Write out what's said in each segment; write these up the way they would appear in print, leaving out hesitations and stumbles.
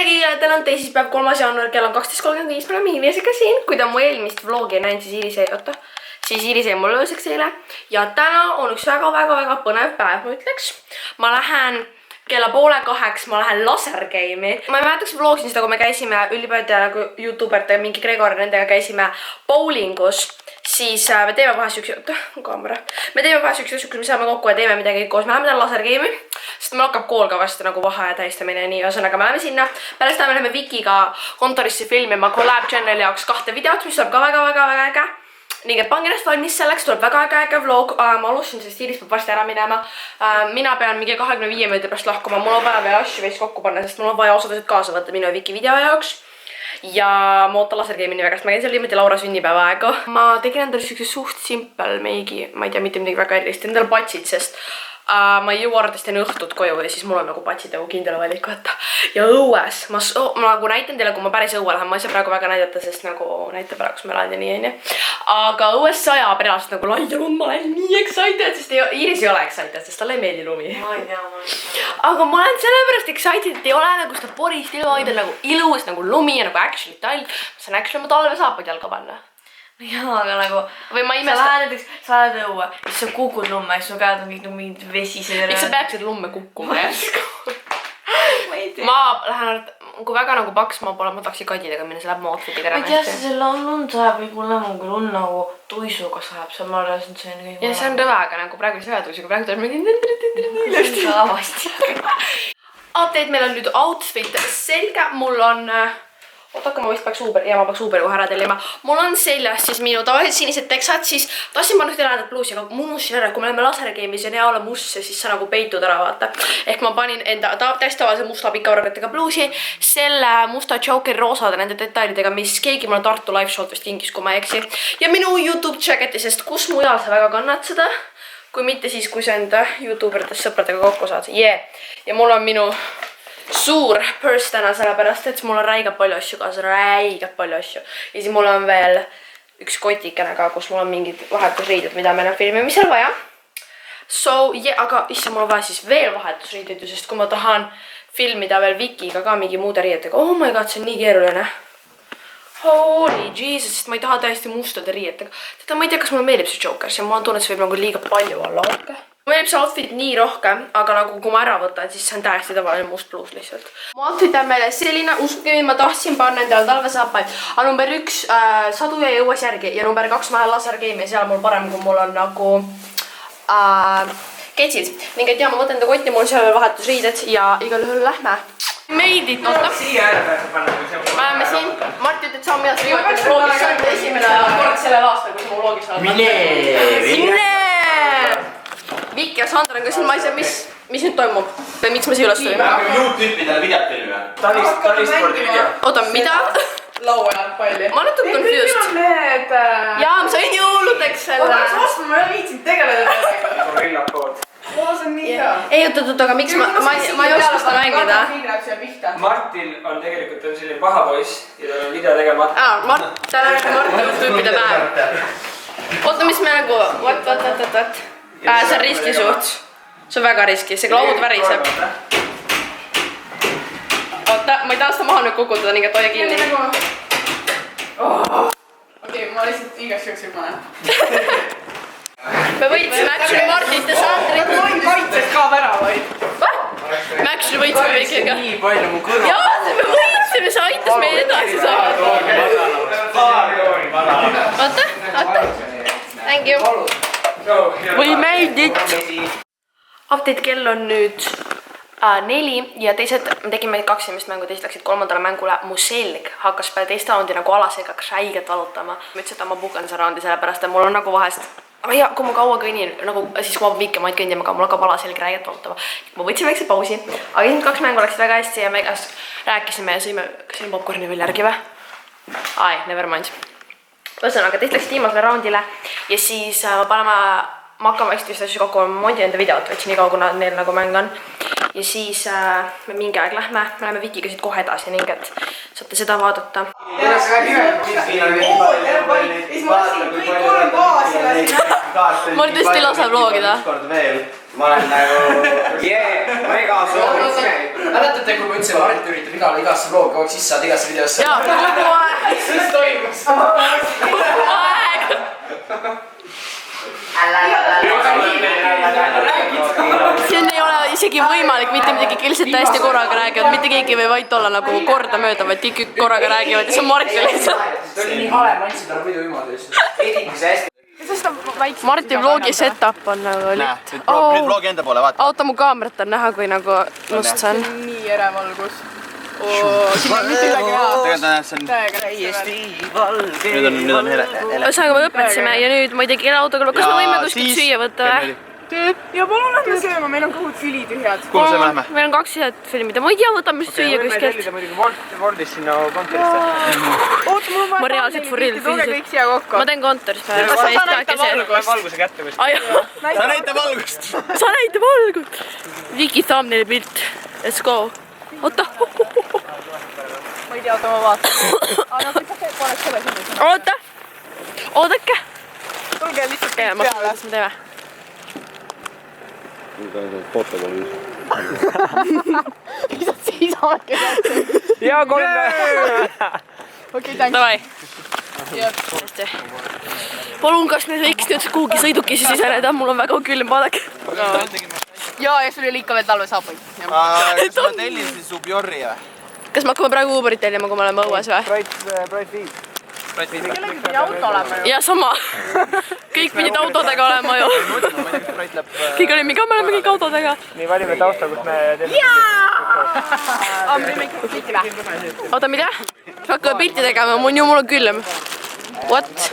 kellegi täna on teisipäev, 3. jaanuar, kell on 12:35, me oleme Iirisega siin. Kui ta mu eelmist vlogi ei näinud, siis Iiris jäi mulle ööseks eile. Ja täna on üks väga põnev päev, ma ütleks. Ma lähen kella 1:30 ma lähen lasergame'i. Ma ei mäletaks vlogsin seda, kui me käisime ülipäätja YouTuberite, mingi Gregor, nendega käisime bowlingus. Siis me teeme vahest üks kaamera. Me teeme vahest üks, kus me saame kokku ja teeme midagi koos. Me läheme täna lasergame'i, sest meil hakkab kool ka vasti nagu vaheaja tähistamine ja nii. Ühesõnaga me läheme sinna. Pärast me läheme Vikiga kontorisse filmima collab channeli jaoks 2 videot, mis tuleb ka väga äge. Nii et pange ennast valmis selleks, tuleb väga äge vlog. Ma alustasin, sest Iiris peab varsti ära minema. Mina pean mingi 25 minuti pärast lahkuma. Mul on vaja veel asju veits kokku panna, sest mul on vaja osadused kaasa võtta minu ja Viki video jaoks. Ja ma ootan lasergame'ini väga, sest ma käin seal niimoodi Laura sünnipäeva aega. Ma tegin endale siukse suht simple meigi, ma ei tea mitte midagi väga erilist, endale patsid, sest ma ei jõua arvatavasti enne õhtut koju ja siis mul on nagu patsid nagu kindel valik võtta. Ja õues, ma nagu näitan teile, kui ma päris õue lähen, ma ei saa praegu väga näidata, sest nagu näitab ära, kus ma elan ja nii onju. Aga õues sajab reaalselt nagu laialund, ma olen nii excited, sest Iiris ei ole excited, sest talle ei meeldi lumi. Ma ei tea. Aga ma olen sellepärast excited, et ei ole nagu seda porist ilma hoida nagu ilus nagu lumi ja nagu actually talv. Ma saan actually oma talvesaapad jalga panna. Jaa, aga nagu või ma imestan. Sa lähed näiteks, sa lähed õue, siis sa kukud lumme, siis su käed on kõik nagu mingid vesised. Miks sa peaksid lumme kukkuma järsku? Ma ei tea. Ma lähen, kui väga nagu paks ma pole, ma tahaksin kadidega minna, see läheb mu outfit'iga ära. Ma ei tea, see lund sajab või mulle on kui lund nagu tuisuga sajab, see on ma arvasin, et see on kõik. Ja see on rõvega nagu praegu ei saa tuisuga, praegu tuleb mingi see on lavasti. Update, meil on nüüd outfit selge, mul on ootaka, ma vist peaks Uberi, ja ma peaks Uberi kohe ära tellima. Mul on seljas siis minu tavalised sinised teksad, siis tahtsin ma nüüd elandat bluusi, aga ma unustasin ära, kui me oleme lasergame'is ja hea olla must, siis sa nagu peitud ära vaata. Ehk ma panin enda täiesti tavalise musta pikavargatega bluusi, selle musta Jokeri roosade nende detailidega, mis keegi mulle Tartu live show'd vist kingis, kui ma ei eksi. Ja minu YouTube jacketi, sest kus mujal sa väga kannad seda, kui mitte siis, kui sa enda YouTuberitest sõpradega kokku saad. Ja mul on minu suur purse täna sellepärast, et mul on räigelt palju asju kaasa, räigelt palju asju. Ja siis mul on veel üks kotikene ka, kus mul on mingid vahetusriided, mida meil on filmimisel vaja. Aga issa mul on vaja siis veel vahetusriided, sest kui ma tahan filmida veel Vikiga ka mingi muude riietega. Oh my god, see on nii keeruline. Holy Jesus, sest ma ei taha täiesti mustade riietega. Teda ma ei tea, kas mulle meeldib see Joker, ja ma tunnen, et see võib nagu liiga palju olla. Ma meeldib see outfit nii rohkem, aga nagu kui ma ära võtan, siis see on täiesti tavaline must bluus lihtsalt. Mu outfit on meile selline, uskuge, ma tahtsin panna endale talvesaapaid, aga number 1 sadu ja jõuas järgi ja number 2 ma lähen lasergame'i ja seal mul parem, kui mul on nagu ketsid. Ning et jah, ma võtan enda kotti, mul on seal veel vahetusriided ja igal juhul lähme. Meidid, oota. Me oleme siin, Marti ütled, sa on midagi viimatud vlogis, see on esimene kord sellel aastal, kui sa mu vlogis oled. Mine! Viki ja Sandra on ka siin, ma ei saa, mis nüüd toimub? Või miks ma siia üles tulin? Me hakkame YouTube-idele videot filmima. Talispordi video. Oota, mida? Lauajalgpalli. Ma olen natuke confused. Mis on need? Jaa, ma sain jõuludeks selle. Ma ei viitsinud tegeleda sellega. Gorilla kood. See on nii hea. Ei, oot, aga miks ma ei oska seda mängida? Martil on tegelikult selline paha poiss ja tal on video tegemata. Täna on Marti YouTube-ide päev. Oota, mis me nagu, what? See on riski suht. See on väga riski, see laud väriseb. Oota, ma ei taha seda maha nüüd kukutada, nii et hoia kinni. Okei, ma lihtsalt igaks juhuks ei pane. Me võitsime actually Martit ja Sandrit. Ma tohin kaitses ka väravaid. Me actually võitsime Vikiga. Nii palju mu kõrval. Jaa, me võitsime, see aitas meil edasi saada. Oota. Thank you. We made it! Update kell on nüüd 4 ja teised, me tegime 2 esimest mängu, teised läksid 3. mängule. Mu selg hakkas peale teiste raundi nagu alasegaks räigelt valutama. Ma ütlesin, et ma pukan see raundi sellepärast, et mul on nagu vahest ja kui ma kaua kõnnin, nagu siis kui ma Viki maid kõndima, aga mul hakkab alaselg räigelt valutama. Ma võtsin väikse pausi, aga esimesed 2 mängu läksid väga hästi ja me rääkisime ja sõime popcorni veel järgi või? Never mind. Ühesõnaga, teist läksid viimasele raundile ja siis ma hakkan vaikselt vist asju kokku, ma mondi enda videot, võtsin nii kaua, kuna neil nagu mäng on. Ja siis me mingi aeg me läheme Vikiga siit kohe edasi ning et saate seda vaadata. Ma tõesti ei lase vlogida. ma olen nagu mega soovin. Mäletate, kui ma ütlesin, et Marit üritab igasse vloogi kogu aeg sisse saada igasse videosse? Jaa, kogu aeg. Mis toimus? Kogu aeg. Siin ei ole isegi võimalik mitte midagi, lihtsalt täiesti korraga räägivad, mitte keegi ei või vait olla nagu kordamööda, vaid kõik korraga räägivad ja see on Marti lihtsalt. See oli nii hale, ma andsin talle muidu ümade just. Marti vlogi setup on nagu litt. Nüüd vlogi enda poole, vaata. Oota, mu kaamerat on näha, kui nagu must see on. Nii ere valgus. Siin on mitte midagi hea. Tegelikult see on täiesti valge. Nüüd on hele. Ühesõnaga me õpetasime ja nüüd ma ei tea, kelle autoga, kas me võime kuskilt süüa võtta või? Ja palun lähme sööma, meil on kõhud ülitühjad. Kuhu see lähme? Meil on 2 head filmida, ma ei tea, võtame süüa kuskilt. Wordis sinna kontorisse. Oot, mul on Ma reaalselt for real tooge kõik siia kokku. Ma teen kontoris Sa näita Valguse kätte või? Sa näita valgust. Sa näita valgust. Viki thumbnaili pilt. Let's go. Oota. Ma ei tea, oota, ma vaatan. Aga kui sa paned selle sinna. Oota. Oodake. Tulge lihtsalt Käime, kõik peale. mis me teeme. Lihtsalt seisame kätte. Ja 3 Okei, tänks. Davai. Jep. Palun, kas me võiks nüüd kuhugi sõidukisse siseneda? Mul on väga külm, vaadake. Ja sul oli ikka veel talvesaapaid. Kas ma tellin siis Ubjorri või? Kas me hakkame praegu Uberit tellima, kui me oleme õues või? Bright Feed. Kellegi pidi auto olema ju. Ja sama. Kõik pidid autodega olema ju. Kõik olime ka, me oleme kõik autodega. Nii valime tausta, kus me teeme. Me võime ikka pilti vähe. Oota, mida? Hakkame pilti tegema, mul on külm. What?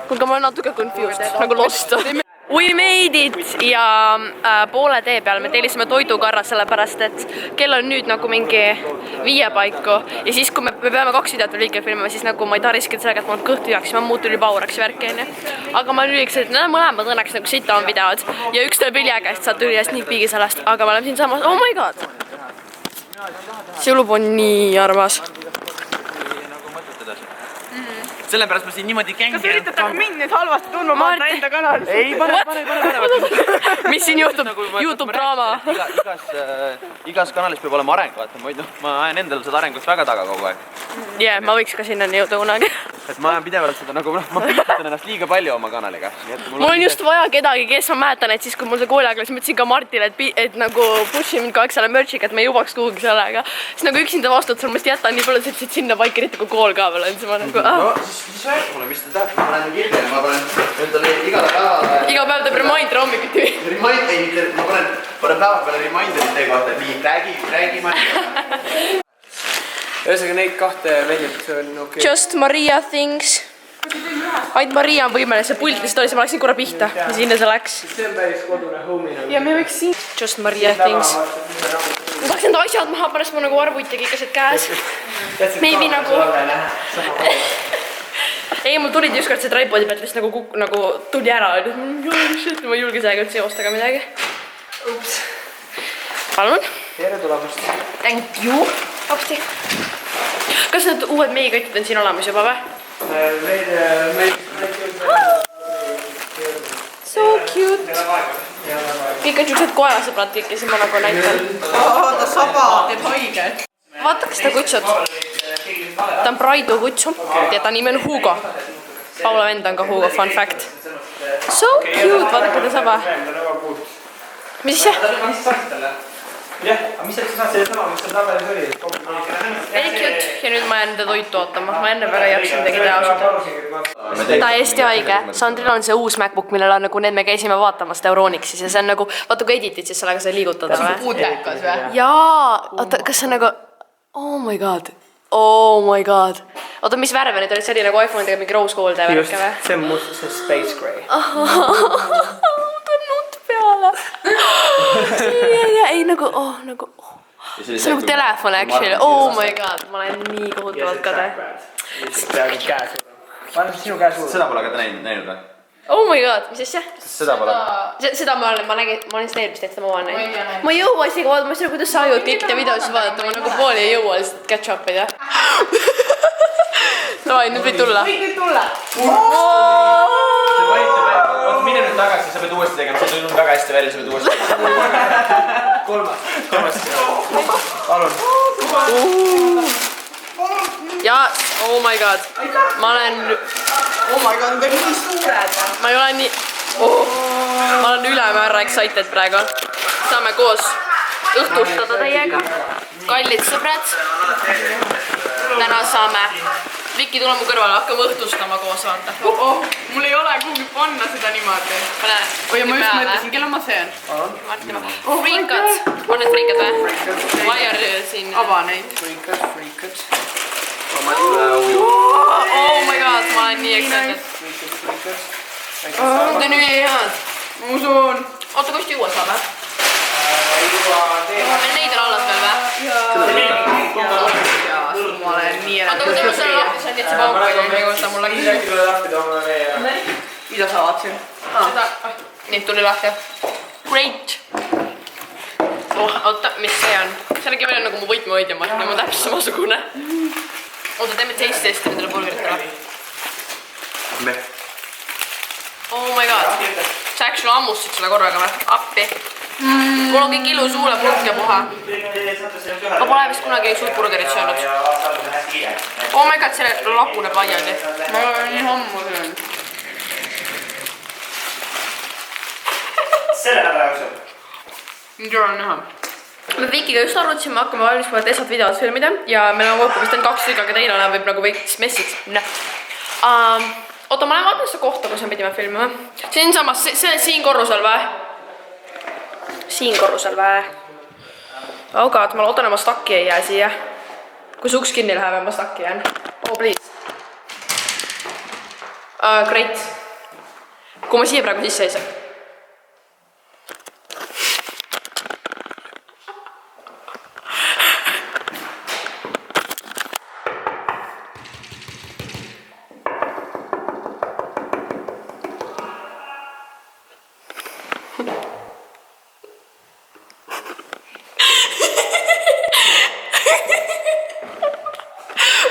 Kuulge, ma olen natuke confused, nagu lost. We made it ja poole tee peal me tellisime toidukarra, sellepärast et kell on nüüd nagu mingi 5 paiku ja siis kui me peame 2 videot veel liike filmima, siis nagu ma ei taha riskida sellega, et ma kõht tühjaks, ma muutun üli pauraks värki onju. Aga ma lüliks, et need mõlemad õnneks nagu sita on videod ja üks tuleb Viljaga, sest saad tuli ja sneak peek'i sellest, aga me oleme siin samas, oh my god. See ulup on nii armas. Sellepärast ma siin niimoodi Kas üritate nagu mind nüüd halvasti tundma panna enda kanalis? Ei, pane. Mis siin juhtub? YouTube draama. Igas kanalis peab olema areng, vaata, ma ajan endal seda arengust väga taga kogu aeg. Jee, ma võiks ka sinnani jõuda kunagi. Et ma ajan pidevalt seda nagu, ma piitan ennast liiga palju oma kanaliga. Mul on just vaja kedagi, kes ma mäletan, et siis kui mul see kooliaeg oli, siis ma ütlesin ka Martile, et nagu pushi mind kogu aeg selle merchiga, et me jõuaks kuhugi sellega. Siis nagu üksinda vastutusel ma jätan nii palju, et sinna paika eriti kui kool ka veel on, siis ma nagu Siis rääk mulle, mis te tahate, ma panen kirja ja ma panen endale igale päevale... Iga päev teeb reminder hommikuti. Ma panen päeva peale reminderit teie kohta, nii räägi ma. Ühesõnaga neid 2 veljut on okei. Just Maria things. Ainult Maria on võimeline, see pult lihtsalt oli, ma läksin korra pihta ja sinna see läks. See on päris kodune homie nagu. Ja me võiks siin. Just Maria things. Ma tahaks enda asjad maha, pärast ma nagu arvuti ja kõik asjad käes. Maybe nagu... Ei, mul tulid ükskord see tripodi pealt lihtsalt nagu tuli ära. Ma ei julge sellega üldse joosta ka midagi. Ups. Palun. Tere tulemast. Thank you. Apsti. Kas need uued meigikotid on siin olemas juba või? So cute. Kõik on siuksed koerasõbrad kõik ja siis ma nagu näitan. Oota, saba teeb haige. Vaata, kas ta kutsud. Ta on Praidu kutsu ja ta nimi on Hugo. Paula vend on ka Hugo, fun fact. So cute, vaadake ta saba. Mis see? Jah, aga mis sa saad selle sama, mis seal tabelis oli? Very cute. Ja nüüd ma jään enda toitu ootama. Ma enne väga ei jaksa midagi teha ausalt. Täiesti haige. Sandril on see uus MacBook, millel on nagu need me käisime vaatamas seda Euronixis ja see on nagu, vaata kui editid, siis sellega sai liigutada või? Puutekas või? Jaa, oota, kas see on nagu, oh my god. Oh my god. Oota, mis värve need olid? See oli nagu iPhone'idega mingi rose gold ja värke või? See on must, see space gray. Ta on nutt peale. Ei nagu, see on nagu telefon actually. Oh my god, ma olen nii kohutavalt kade. Peaaegu käes. Ma olen sinu käes uue. Seda pole ka näinud või? Oh my god, mis asja? Seda pole. Seda ma olen seda eelmist tehtud, ma olen näinud. Ma ei jõua isegi vaadata, ma ei saa, kuidas sa jõud kõikide videosid vaadata, ma nagu pooli ei jõua lihtsalt catch up ida. Davai, nüüd võid tulla. Võid nüüd tulla. Oota, mine nüüd on tagasi, sa pead uuesti tegema, see tundub väga hästi välja, sa pead uuesti tegema. Kolmas. Palun. ja oh my god, ma olen... Oh my god, need on nii suured. Ma ei ole nii... Ma olen ülemäära excited praegu. Saame koos õhtustada teiega. Kallid sõbrad. Täna saame... Viki, tule mu kõrvale, hakkame õhtustama koos, vaata. Mul ei ole kuhugi panna seda niimoodi. Oi, ma just mõtlesin, kelle ma söön. Friikad. On need friikad või? Vaiar siin. Ava neid. Friikad. Oh my god, ma olen nii excited. Need on ülihead. Ma usun. Oota, kust juua saab, või? Neid on alles veel, või? Ma olen nii Oota, kui tõmbas selle lahti, sa nii, et see pauk ei võta mulle käsi. Mida sa vaatasin? Nii, tuli lahti. Great. Oota, mis see on? See on ikka veel nagu mu võtmehoidja, Martin, ma täpselt samasugune. Oota, teeme taste testi nendele burgeritele. Oh my god. Sa actually ammusid seda korraga või? Appi. Mul on kõik ilus huulepurk ja puha. Ma pole vist kunagi suurt burgerit söönud. Oh my god, selle laguneb laiali. Ma olen nii ammu söönud. Selle nädala jooksul. Nüüd olen näha. Me Vikiga just arvutasime, hakkame valmistama Tessat videot filmida ja meil on kokku vist on 2 tükki, aga teine võib nagu veits messiks. Oota, ma lähen vaatan seda kohta, kus me pidime filmima. Siin samas, see siin korrusel või? Siin korrusel või? Oh god, ma loodan, et ma staki ei jää siia. Kui see uks kinni läheb, ma staki jään. Oh please. Great. Kui ma siia praegu sisse ei saa.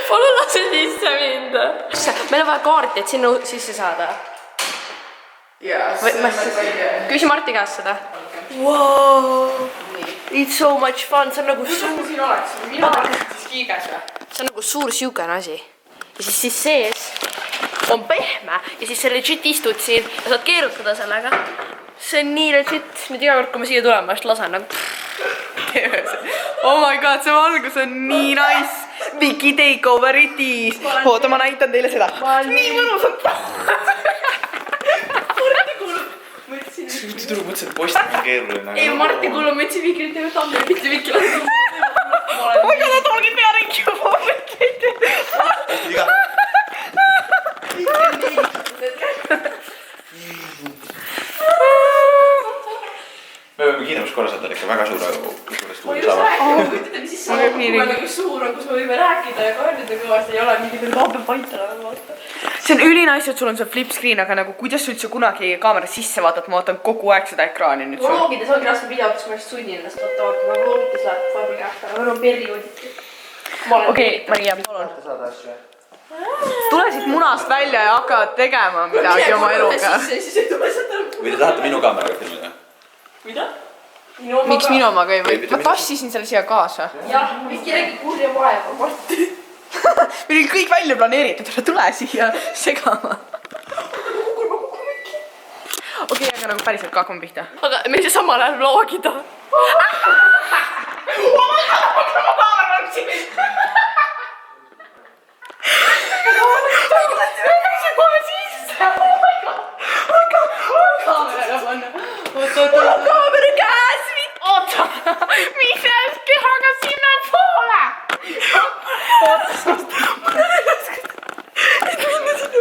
Palun lase sisse minna. Meil on vaja kaarti, et sinna sisse saada. Küsi Marti käest seda. Wow. It's so much fun. See on nagu suur... Siin oleks, mina olen siis kiiges või? See on nagu suur siukene asi. Ja siis sees on pehme ja siis sa legit istud siin ja saad keerutada sellega. See on nii legit. Nüüd iga kord, kui ma siia tulen, ma just lasen nagu... Oh my god, see valgus on nii nice. Viki takeover it is. Oota, ma näitan teile seda. Nii mõnus on. Üldse tuli mõtlesin, et post on keeruline. Ei, Marti kuulub mütsi Viki, nüüd teeme tamme, mitte Viki lasen. Oh my god, olge pearingi juba mõtleid. Me võime kiiremas korras võtta ikka väga suure stuudio saama. Kujutada, mis siis saab, kui me nagu suur on, kus me võime rääkida ja kaardida kõvasti, ei ole mingi vahepeal paitele nagu vaata. See on ülinais, et sul on see flip screen, aga nagu kuidas sa üldse kunagi kaamera sisse vaatad, ma vaatan kogu aeg seda ekraani nüüd. Vlogides ongi raske videotes, ma just sunnin ennast vaata vaatama, vlogides läheb vahepeal kähta, aga meil on periooditi. Okei, Maria, palun. Tule siit munast välja ja hakkavad tegema midagi oma eluga. Või te tahate minu kaameraga filmida? Mida? Miks minu omaga ei või? Ma tassisin selle siia kaasa. Jah, Viki nägi kurja vaeva, Marti. Meil oli kõik välja planeeritud, tule siia segama. Okei, aga nagu päriselt ka hakkame pihta. Aga meil see samal ajal vlogida. Kaamera käes, oota, mis näes kehaga sinna poole? Oota, ma ei oska, et minna sinna.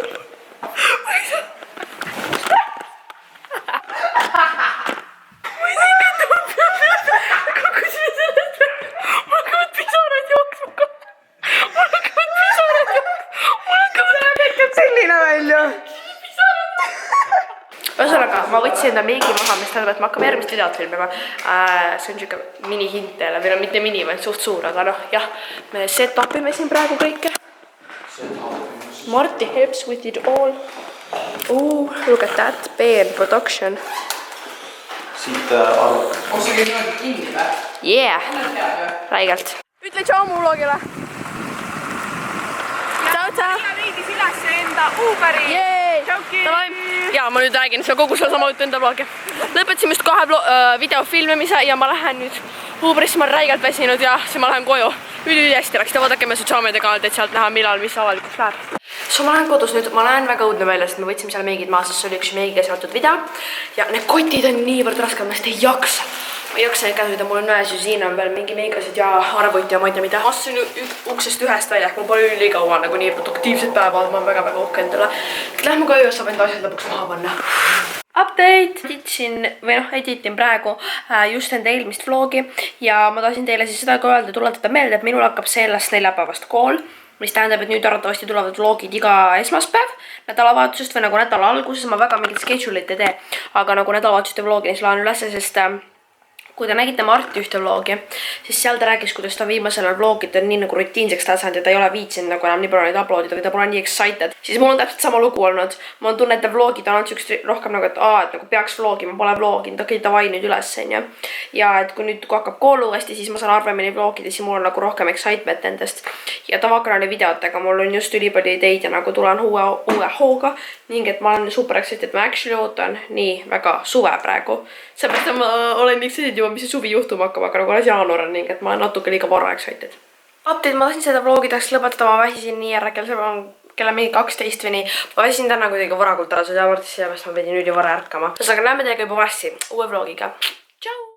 Ma ei saa. Ma ei saa minna. Kukkusime sellest. Mul hakkavad pisarad jooksma. Mul hakkavad selline välja. Ühesõnaga, ma võtsin enda meigi maha, mis tähendab, et me hakkame järgmist videot filmima. See on siuke mini-hint teile, meil on mitte mini, vaid suht suur, aga noh, jah, me set-upime siin praegu kõike. Marti helps with it all. Look at that, BN Production. siit arvu. on see kõik niimoodi kinni või? Yeah, Oled hea või? räigelt. Ütle tšau mu vlogile. Tšau. leidis üles enda Uberi. Ja ma nüüd räägin seda kogu sedasama juttu enda vlogi. Lõpetasime just 2 video filmimise ja ma lähen nüüd Uberisse, ma olen räigelt väsinud ja siis ma lähen koju. Üli-hästi läks, vaadake me sotsiaalmeediakanalt, et sealt näha millal, mis avalikuks läheb. So ma lähen kodus nüüd, ma lähen väga õudne välja, sest me võtsime seal meigid maha, sest see oli üks meigiga seotud video. Ja need kotid on niivõrd rasked, ma ei jaksa. Ma ei jaksa neid käsuda, mul on näes ju siin on veel mingi meigased ja arvuti ja ma ei tea mida. Ma astusin uksest ühest välja, ehk mul pole ülikaua nagu nii produktiivset päeva, ma olen väga-väga uhke endale. Lähme koju, saab enda asjad lõpuks maha panna. Update! Editin praegu just enda eelmist vlogi ja ma tahtsin teile siis seda ka öelda, tuletada meelde, et minul hakkab sellest neljapäevast kool, mis tähendab, et nüüd arvatavasti tulevad vlogid iga esmaspäev nädalavahetusest või nagu nädala alguses, ma väga mingit schedule'it ei tee, aga nagu nädalavahetuste vlogi siis laen ülesse, sest kui te nägite Marti ühte vlogi, siis seal ta rääkis, kuidas ta viimasel vlogid on nii nagu rutiinseks tasand ja ta ei ole viitsinud nagu enam nii palju neid uploadida, või ta pole nii excited. Siis mul on täpselt sama lugu olnud. Ma on tunne, et vlogid on siukest rohkem nagu, et nagu peaks vlogima, pole vloginud, okei, davai nüüd üles, on ju. Ja et kui hakkab kool uuesti, siis ma saan harvemini vlogida, siis mul on nagu rohkem excitement nendest. Ja tavakanali videotega mul on just ülipalju ideid ja nagu tulen uue hooga ning et ma olen super excited, ma actually ootan nii väga suve praegu. Seepärast, et ma olen nii excited juba, mis see suvi juhtuma hakkab, aga nagu alles jaanuar on ning et ma olen natuke liiga vara excited. Update, ma tahtsin seda vlogi tahaks lõpetada, ma väsisin nii ära, kella mingi 12 või nii. Ma väsisin täna kuidagi varakult ära sotsiaalmeedias, sellepärast ma pidin nüüd ju vara ärkama. Aga näeme teiega juba varsti uue vlogiga.